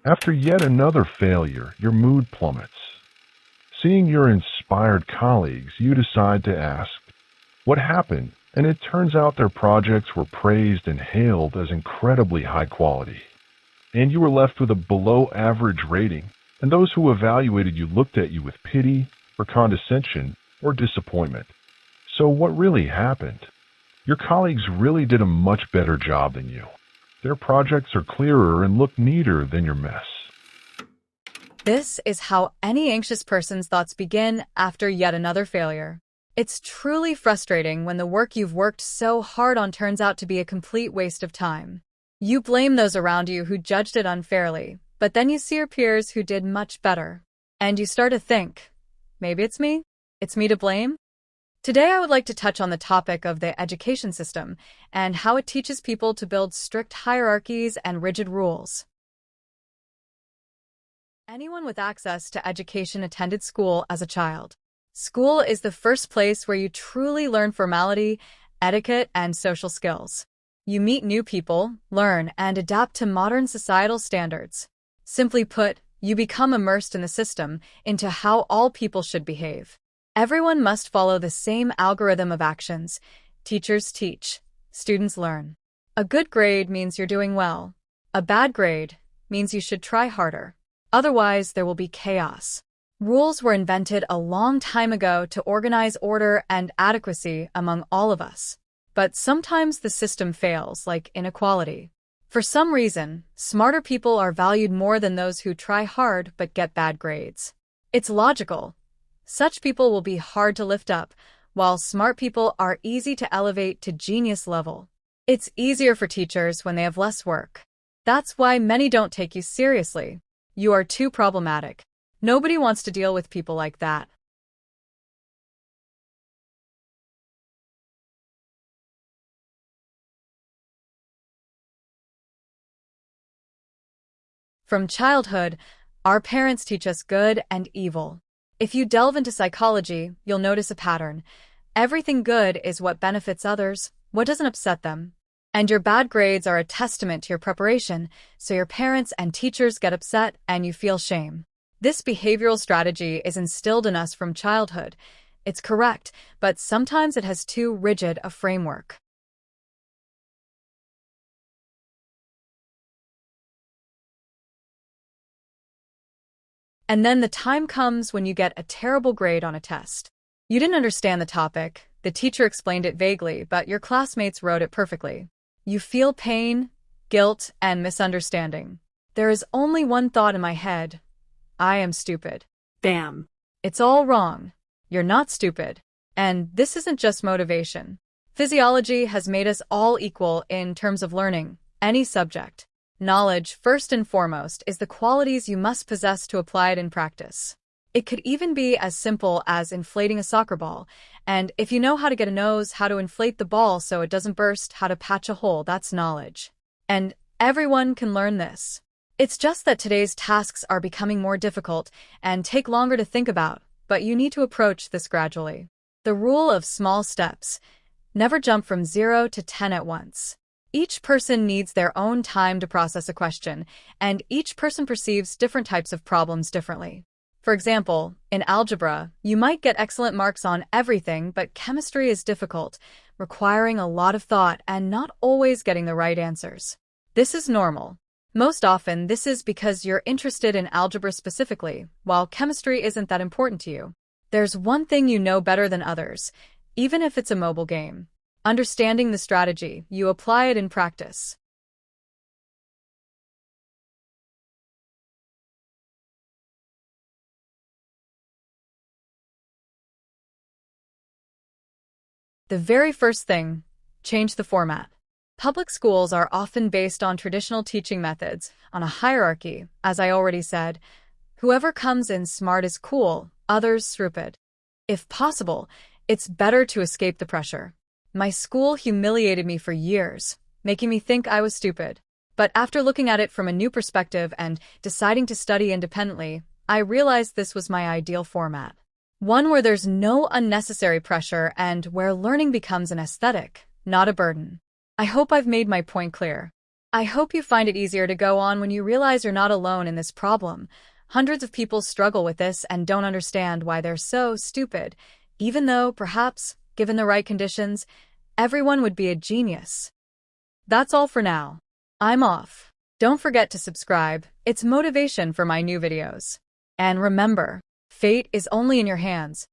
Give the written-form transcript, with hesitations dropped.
After yet another failure, your mood plummets. Seeing your inspired colleagues, you decide to ask, what happened? And it turns out their projects were praised and hailed as incredibly high quality. And you were left with a below average rating, and those who evaluated you looked at you with pity, or condescension, or disappointment. So what really happened? Your colleagues really did a much better job than you. Their projects are clearer and look neater than your mess. This is how any anxious person's thoughts begin after yet another failure. It's truly frustrating when the work you've worked so hard on turns out to be a complete waste of time. You blame those around you who judged it unfairly, but then you see your peers who did much better. And you start to think, maybe it's me? It's me to blame? Today I would like to touch on the topic of the education system and how it teaches people to build strict hierarchies and rigid rules. Anyone with access to education attended school as a child. School is the first place where you truly learn formality, etiquette, and social skills. You meet new people, learn, and adapt to modern societal standards. Simply put, you become immersed in the system, into how all people should behave. Everyone must follow the same algorithm of actions. Teachers teach, students learn. A good grade means you're doing well. A bad grade means you should try harder. Otherwise, there will be chaos. Rules were invented a long time ago to organize order and adequacy among all of us. But sometimes the system fails, like inequality. For some reason, smarter people are valued more than those who try hard but get bad grades. It's logical. Such people will be hard to lift up, while smart people are easy to elevate to genius level. It's easier for teachers when they have less work. That's why many don't take you seriously. You are too problematic. Nobody wants to deal with people like that. From childhood, our parents teach us good and evil. If you delve into psychology, you'll notice a pattern. Everything good is what benefits others, what doesn't upset them. And your bad grades are a testament to your preparation, so your parents and teachers get upset and you feel shame. This behavioral strategy is instilled in us from childhood. It's correct, but sometimes it has too rigid a framework. And then the time comes when you get a terrible grade on a test. You didn't understand the topic, the teacher explained it vaguely, but your classmates wrote it perfectly. You feel pain, guilt, and misunderstanding. There is only one thought in my head. I am stupid. Bam. It's all wrong. You're not stupid. And this isn't just motivation. Physiology has made us all equal in terms of learning any subject. Knowledge, first and foremost, is the qualities you must possess to apply it in practice. It could even be as simple as inflating a soccer ball, and if you know how to get a nose, how to inflate the ball so it doesn't burst, how to patch a hole, that's knowledge. And everyone can learn this. It's just that today's tasks are becoming more difficult and take longer to think about, but you need to approach this gradually. The rule of small steps. Never jump from 0 to 10 at once. Each person needs their own time to process a question, and each person perceives different types of problems differently. For example, in algebra, you might get excellent marks on everything, but chemistry is difficult, requiring a lot of thought and not always getting the right answers. This is normal. Most often, this is because you're interested in algebra specifically, while chemistry isn't that important to you. There's one thing you know better than others, even if it's a mobile game. Understanding the strategy, you apply it in practice. The very first thing, change the format. Public schools are often based on traditional teaching methods, on a hierarchy, as I already said. Whoever comes in smart is cool, others stupid. If possible, it's better to escape the pressure. My school humiliated me for years, making me think I was stupid. But after looking at it from a new perspective and deciding to study independently, I realized this was my ideal format. One where there's no unnecessary pressure and where learning becomes an aesthetic, not a burden. I hope I've made my point clear. I hope you find it easier to go on when you realize you're not alone in this problem. Hundreds of people struggle with this and don't understand why they're so stupid, even though, perhaps, given the right conditions, everyone would be a genius. That's all for now. I'm off. Don't forget to subscribe. It's motivation for my new videos. And remember, fate is only in your hands.